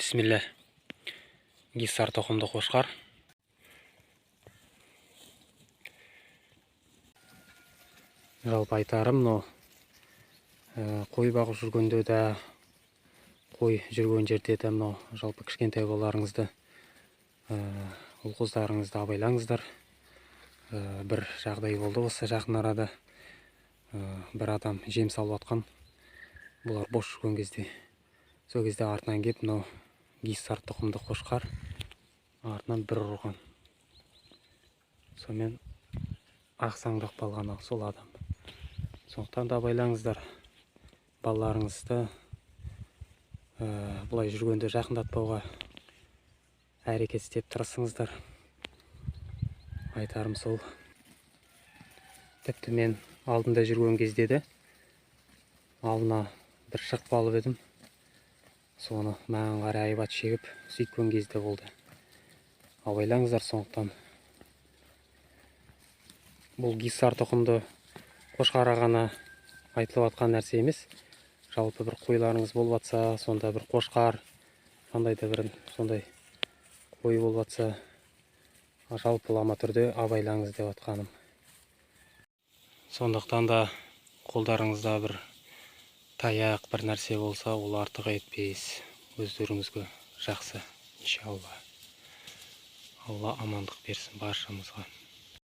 Бисмилля. Гиссар тоқымды қошқар. Жалпы айтарым, қой бағып жүргенде де, қой жүрген жерде де, жалпы кішкентай балаларыңызды, ұл-қыздарыңызды абайлаңыздар. Бір жағдай болды осы жақын арада. Бір адам жем салып атқан. Бұлар бос жүрген кезде. Сол кезде артынан кеп, гиссар тұқымды қошқар артынан бір ұрған. Сонымен ақсаңдақ болған сол адам. Сондықтан да абайлаңыздар. Балаларыңызды бұлай жүргенде жақындатпауға әрекет істеп тырысыңыздар. Айтарым сол. Тіпті мен алдында жүрген кезде де алдына бір шығып алып едім. Соны маған қарай айбат шегіп сөйткен кезде болды. Абайлаңыздар сондықтан. Бұл гиссар тұқымды қошқарға ғана айтылып атқан нәрсе емес. Жалпы бір қойларыңыз болып атса, сонда бір қошқар, қандай да бір сондай қой болып атса, жалпылама түрде абайлаңыз деп атқаным. Сондықтан да қолдарыңызда бір таяқ бір нәрсе болса, ол артық етпейсіз. Өздеріңізге жақсы, иншалла. Алла амандық берсін баршамызға.